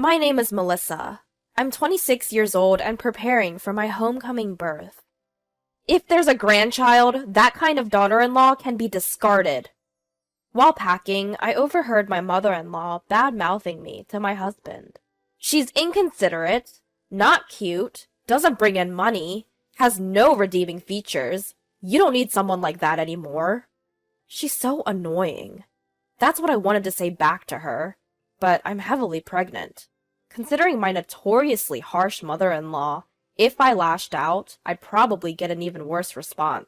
My name is Melissa. I'm 26 years old and preparing for my homecoming birth. If there's a grandchild, that kind of daughter-in-law can be discarded. While packing, I overheard my mother-in-law bad-mouthing me to my husband. She's inconsiderate, not cute, doesn't bring in money, has no redeeming features. You don't need someone like that anymore. She's so annoying. That's what I wanted to say back to her, but I'm heavily pregnant. Considering my notoriously harsh mother-in-law, if I lashed out, I'd probably get an even worse response.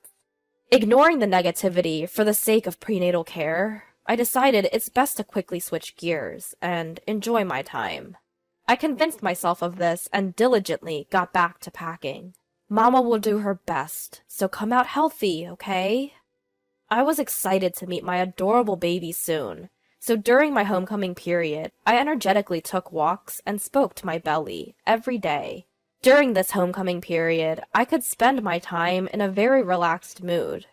Ignoring the negativity for the sake of prenatal care, I decided it's best to quickly switch gears and enjoy my time. I convinced myself of this and diligently got back to packing. Mama will do her best, so come out healthy, okay? I was excited to meet my adorable baby soon, so during my homecoming period, I energetically took walks and spoke to my belly every day. During this homecoming period, I could spend my time in a very relaxed mood.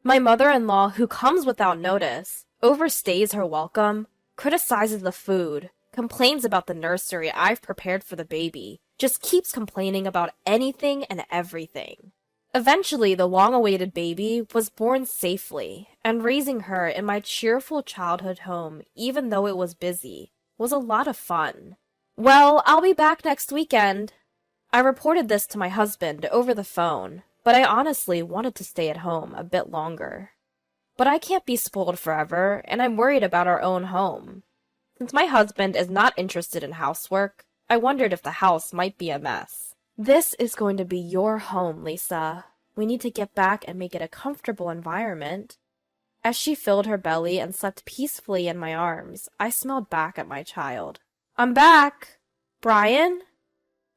My mother-in-law, who comes without notice, overstays her welcome, criticizes the food, complains about the nursery I've prepared for the baby, just keeps complaining about anything and everything. Eventually, the long-awaited baby was born safely, and raising her in my cheerful childhood home, even though it was busy, was a lot of fun. Well, I'll be back next weekend. I reported this to my husband over the phone, but I honestly wanted to stay at home a bit longer. But I can't be spoiled forever, and I'm worried about our own home. Since my husband is not interested in housework, I wondered if the house might be a mess. This is going to be your home, Lisa. We need to get back and make it a comfortable environment. As she filled her belly and slept peacefully in my arms, I smiled back at my child. I'm back! Brian?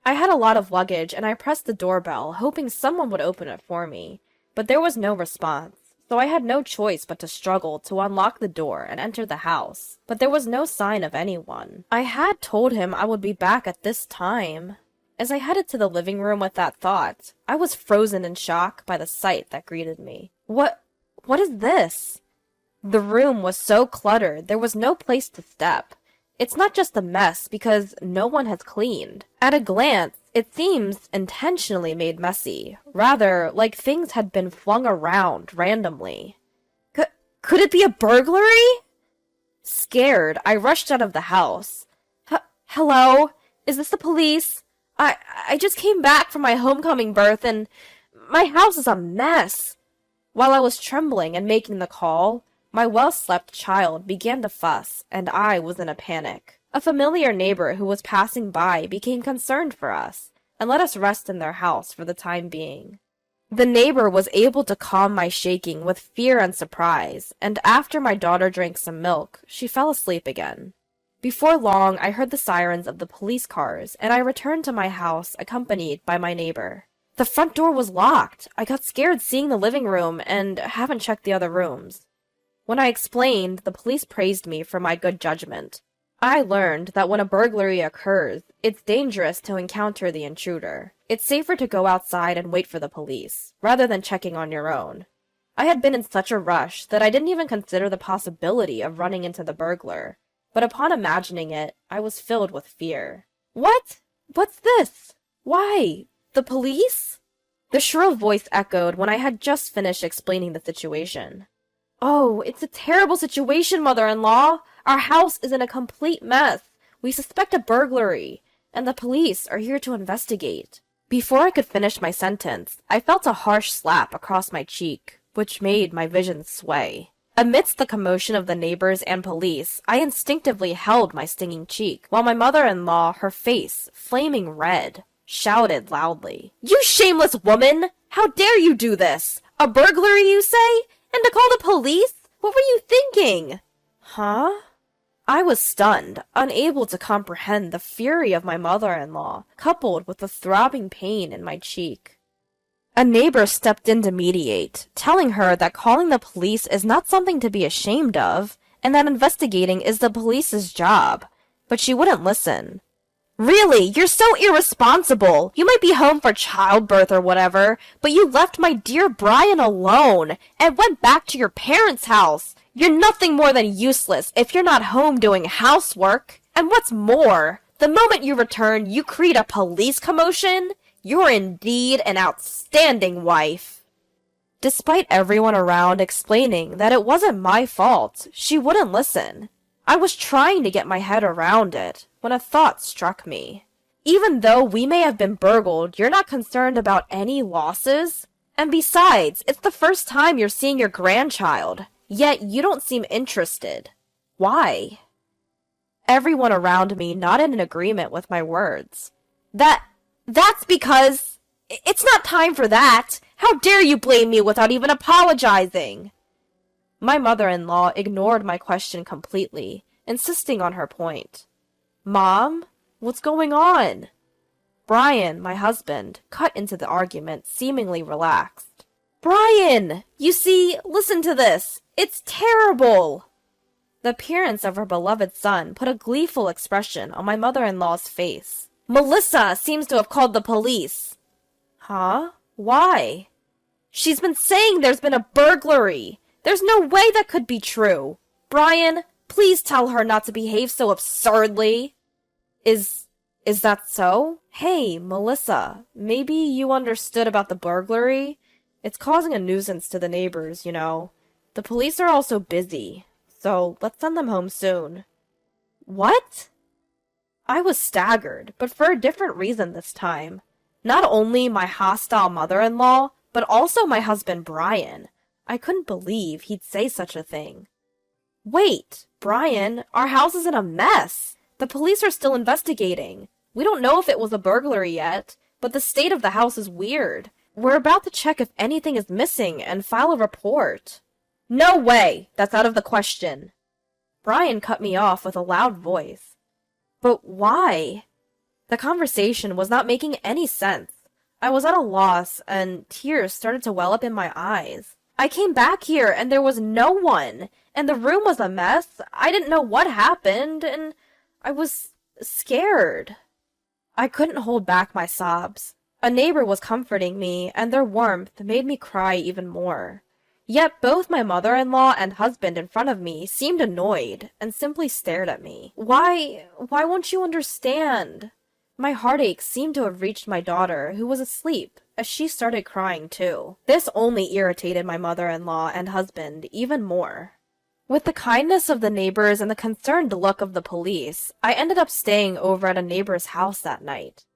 I had a lot of luggage and I pressed the doorbell, hoping someone would open it for me, but there was no response, so I had no choice but to struggle to unlock the door and enter the house, but there was no sign of anyone. I had told him I would be back at this time. As I headed to the living room with that thought, I was frozen in shock by the sight that greeted me. What is this? The room was so cluttered, there was no place to step. It's not just a mess because no one has cleaned. At a glance, it seems intentionally made messy, rather like things had been flung around randomly. Could it be a burglary? Scared, I rushed out of the house. Hello? Is this the police? I just came back from my homecoming birth and my house is a mess. While I was trembling and making the call, my well-slept child began to fuss, and I was in a panic. A familiar neighbor who was passing by became concerned for us, and let us rest in their house for the time being. The neighbor was able to calm my shaking with fear and surprise, and after my daughter drank some milk, she fell asleep again. Before long, I heard the sirens of the police cars, and I returned to my house accompanied by my neighbor. The front door was locked. I got scared seeing the living room, and haven't checked the other rooms. When I explained, the police praised me for my good judgment. I learned that when a burglary occurs, it's dangerous to encounter the intruder. It's safer to go outside and wait for the police, rather than checking on your own. I had been in such a rush that I didn't even consider the possibility of running into the burglar, but upon imagining it, I was filled with fear. What? What's this? Why? The police? The shrill voice echoed when I had just finished explaining the situation. Oh, it's a terrible situation, mother-in-law. Our house is in a complete mess. We suspect a burglary, and the police are here to investigate. Before I could finish my sentence, I felt a harsh slap across my cheek, which made my vision sway. Amidst the commotion of the neighbors and police, I instinctively held my stinging cheek, while my mother-in-law, her face flaming red, shouted loudly. You shameless woman! How dare you do this? A burglary, you say? And to call the police? What were you thinking? Huh? I was stunned, unable to comprehend the fury of my mother-in-law, coupled with the throbbing pain in my cheek. A neighbor stepped in to mediate, telling her that calling the police is not something to be ashamed of, and that investigating is the police's job. But she wouldn't listen. Really, you're so irresponsible. You might be home for childbirth or whatever, but you left my dear Brian alone and went back to your parents' house. You're nothing more than useless if you're not home doing housework. And what's more, the The moment you return, you create a police commotion? You're indeed an outstanding wife. Despite everyone around explaining that it wasn't my fault, she wouldn't listen. I was trying to get my head around it when a thought struck me. Even though we may have been burgled, you're not concerned about any losses? And besides, it's the first time you're seeing your grandchild, yet you don't seem interested. Why? Everyone around me nodded in agreement with my words. That's because... It's not time for that! How dare you blame me without even apologizing? My mother-in-law ignored my question completely, insisting on her point. Mom, what's going on? Brian, my husband, cut into the argument, seemingly relaxed. Brian! You see, listen to this. It's terrible! The appearance of her beloved son put a gleeful expression on my mother-in-law's face. Melissa seems to have called the police. Huh? Why? She's been saying there's been a burglary. There's no way that could be true. Brian, please tell her not to behave so absurdly. Is that so? Hey, Melissa, maybe you understood about the burglary? It's causing a nuisance to the neighbors, you know. The police are also busy, so let's send them home soon. What? I was staggered, but for a different reason this time. Not only my hostile mother-in-law, but also my husband Brian. I couldn't believe he'd say such a thing. Wait, Brian, our house is in a mess. The police are still investigating. We don't know if it was a burglary yet, but the state of the house is weird. We're about to check if anything is missing and file a report. No way! That's out of the question. Brian cut me off with a loud voice. But why? The conversation was not making any sense. I was at a loss, and tears started to well up in my eyes. I came back here, and there was no one, and the room was a mess. I didn't know what happened, and I was scared. I couldn't hold back my sobs. A neighbor was comforting me, and their warmth made me cry even more. Yet both my mother-in-law and husband in front of me seemed annoyed, and simply stared at me. Why won't you understand? My heartache seemed to have reached my daughter, who was asleep, as she started crying too. This only irritated my mother-in-law and husband even more. With the kindness of the neighbors and the concerned look of the police, I ended up staying over at a neighbor's house that night.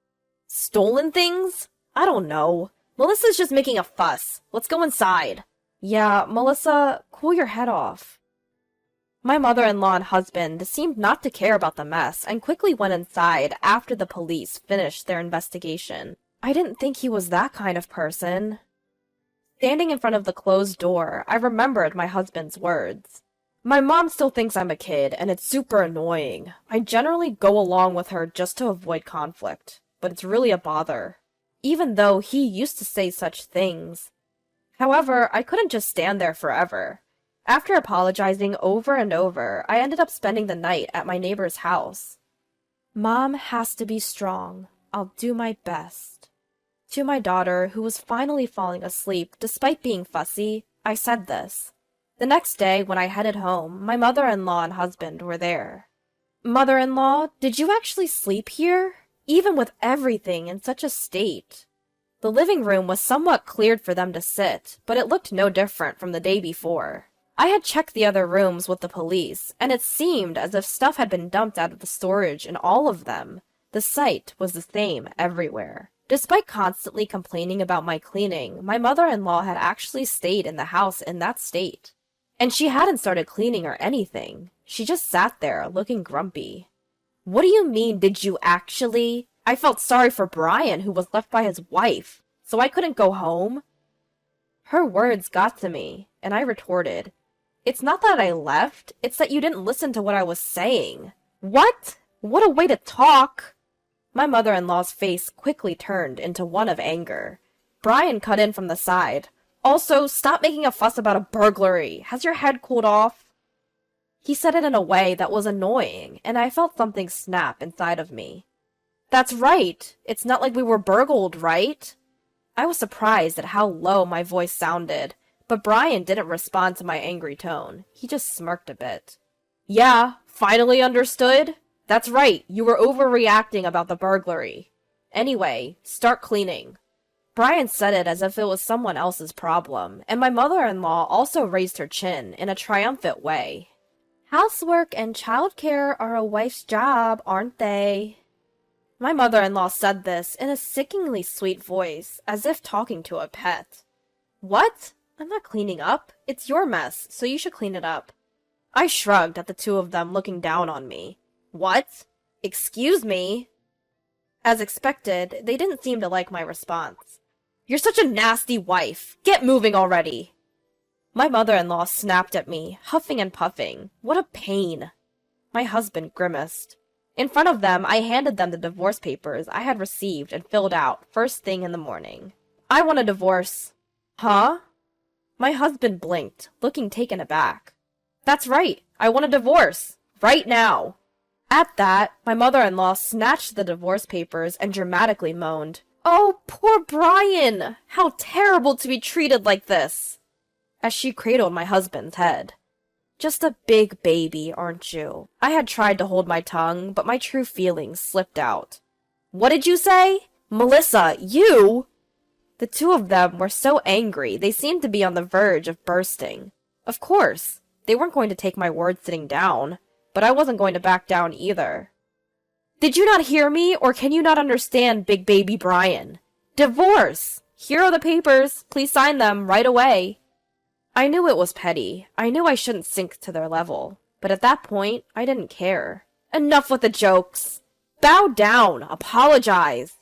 Stolen things? I don't know. Melissa's just making a fuss. Let's go inside. Yeah, Melissa, cool your head off. My mother-in-law and husband seemed not to care about the mess and quickly went inside after the police finished their investigation. I didn't think he was that kind of person. Standing in front of the closed door, I remembered my husband's words. My mom still thinks I'm a kid, and it's super annoying. I generally go along with her just to avoid conflict, but it's really a bother. Even though he used to say such things. However, I couldn't just stand there forever. After apologizing over and over, I ended up spending the night at my neighbor's house. Mom has to be strong. I'll do my best. To my daughter, who was finally falling asleep despite being fussy, I said this. The next day, when I headed home, my mother-in-law and husband were there. Mother-in-law, did you actually sleep here? Even with everything in such a state. The living room was somewhat cleared for them to sit, but it looked no different from the day before. I had checked the other rooms with the police, and it seemed as if stuff had been dumped out of the storage in all of them. The sight was the same everywhere. Despite constantly complaining about my cleaning, my mother-in-law had actually stayed in the house in that state. And she hadn't started cleaning or anything. She just sat there, looking grumpy. What do you mean, did you actually? I felt sorry for Brian, who was left by his wife, so I couldn't go home. Her words got to me, and I retorted, It's not that I left, it's that you didn't listen to what I was saying. What? What a way to talk! My mother-in-law's face quickly turned into one of anger. Brian cut in from the side. Also, stop making a fuss about a burglary. Has your head cooled off? He said it in a way that was annoying, and I felt something snap inside of me. That's right. It's not like we were burgled, right? I was surprised at how low my voice sounded, but Brian didn't respond to my angry tone. He just smirked a bit. Yeah, finally understood? That's right, you were overreacting about the burglary. Anyway, start cleaning. Brian said it as if it was someone else's problem, and my mother-in-law also raised her chin in a triumphant way. Housework and childcare are a wife's job, aren't they? My mother-in-law said this in a sickeningly sweet voice, as if talking to a pet. What? I'm not cleaning up. It's your mess, so you should clean it up. I shrugged at the two of them looking down on me. What? Excuse me? As expected, they didn't seem to like my response. You're such a nasty wife. Get moving already. My mother-in-law snapped at me, huffing and puffing. What a pain. My husband grimaced. In front of them, I handed them the divorce papers I had received and filled out first thing in the morning. I want a divorce. Huh? My husband blinked, looking taken aback. That's right. I want a divorce. Right now. At that, my mother-in-law snatched the divorce papers and dramatically moaned, Oh, poor Brian! How terrible to be treated like this! As she cradled my husband's head. Just a big baby, aren't you? I had tried to hold my tongue, but my true feelings slipped out. What did you say? Melissa, you? The two of them were so angry they seemed to be on the verge of bursting. Of course, they weren't going to take my word sitting down, but I wasn't going to back down either. Did you not hear me, or can you not understand, big baby Brian? Divorce! Here are the papers. Please sign them right away. I knew it was petty. I knew I shouldn't sink to their level. But at that point, I didn't care. Enough with the jokes! Bow down! Apologize!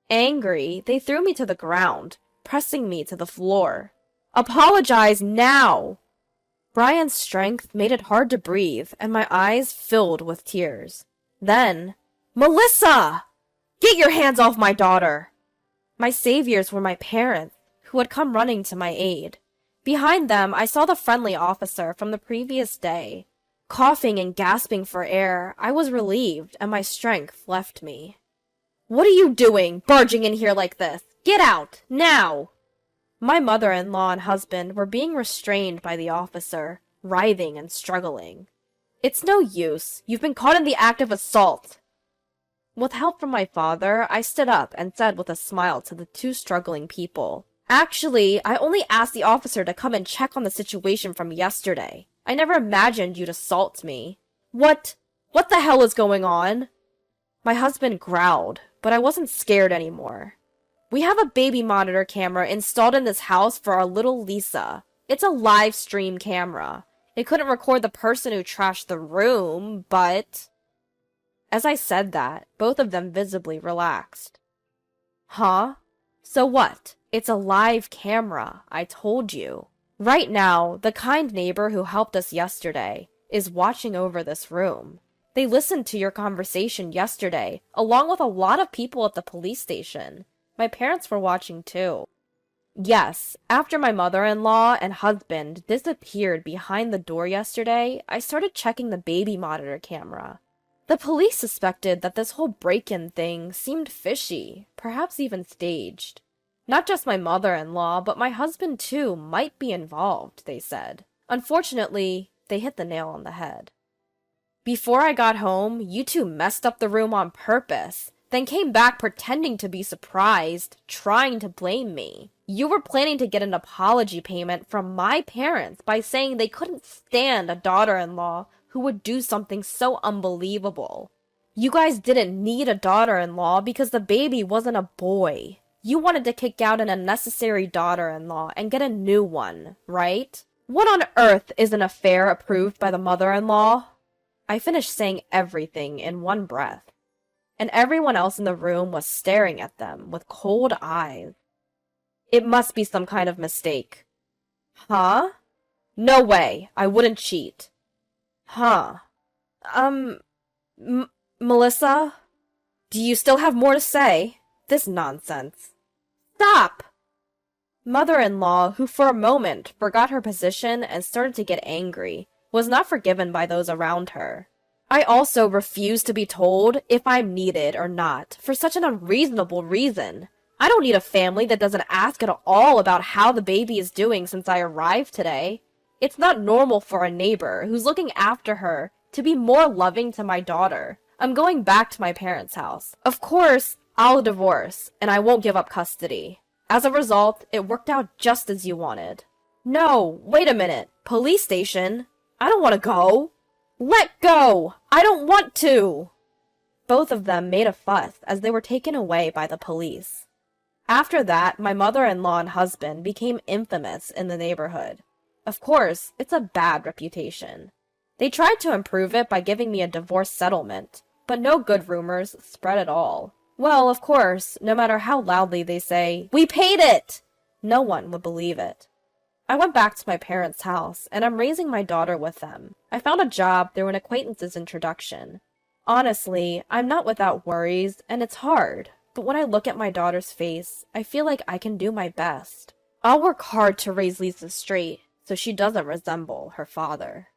Angry, they threw me to the ground, pressing me to the floor. Apologize now! Brian's strength made it hard to breathe, and my eyes filled with tears. Then, Melissa! Get your hands off my daughter! My saviors were my parents, who had come running to my aid. Behind them, I saw the friendly officer from the previous day. Coughing and gasping for air, I was relieved, and my strength left me. What are you doing, barging in here like this? Get out, now! My mother-in-law and husband were being restrained by the officer, writhing and struggling. It's no use. You've been caught in the act of assault. With help from my father, I stood up and said with a smile to the two struggling people, Actually, I only asked the officer to come and check on the situation from yesterday. I never imagined you'd assault me. What the hell is going on? My husband growled, but I wasn't scared anymore. We have a baby monitor camera installed in this house for our little Lisa. It's a live stream camera. It couldn't record the person who trashed the room, but... As I said that, both of them visibly relaxed. Huh? So what? It's a live camera, I told you. Right now, the kind neighbor who helped us yesterday is watching over this room. They listened to your conversation yesterday, along with a lot of people at the police station. My parents were watching too. Yes, after my mother-in-law and husband disappeared behind the door yesterday, I started checking the baby monitor camera. The police suspected that this whole break-in thing seemed fishy, perhaps even staged. Not just my mother-in-law, but my husband too might be involved, they said. Unfortunately, they hit the nail on the head. Before I got home, you two messed up the room on purpose, then came back pretending to be surprised, trying to blame me. You were planning to get an apology payment from my parents by saying they couldn't stand a daughter-in-law who would do something so unbelievable. You guys didn't need a daughter-in-law because the baby wasn't a boy. You wanted to kick out an unnecessary daughter-in-law and get a new one, right? What on earth is an affair approved by the mother-in-law? I finished saying everything in one breath, and everyone else in the room was staring at them with cold eyes. It must be some kind of mistake. Huh? No way, I wouldn't cheat. Huh. Melissa? Do you still have more to say? This nonsense. Stop! Mother-in-law, who for a moment forgot her position and started to get angry, was not forgiven by those around her. I also refuse to be told if I'm needed or not for such an unreasonable reason. I don't need a family that doesn't ask at all about how the baby is doing since I arrived today. It's not normal for a neighbor who's looking after her to be more loving to my daughter. I'm going back to my parents' house. Of course, I'll divorce, and I won't give up custody. As a result, it worked out just as you wanted. No, wait a minute. Police station? I don't want to go. Let go! I don't want to! Both of them made a fuss as they were taken away by the police. After that, my mother-in-law and husband became infamous in the neighborhood. Of course, it's a bad reputation. They tried to improve it by giving me a divorce settlement, but no good rumors spread at all. Well, of course, no matter how loudly they say, "We paid it!" no one would believe it. I went back to my parents' house, and I'm raising my daughter with them. I found a job through an acquaintance's introduction. Honestly, I'm not without worries, and it's hard. But when I look at my daughter's face, I feel like I can do my best. I'll work hard to raise Lisa straight, so she doesn't resemble her father.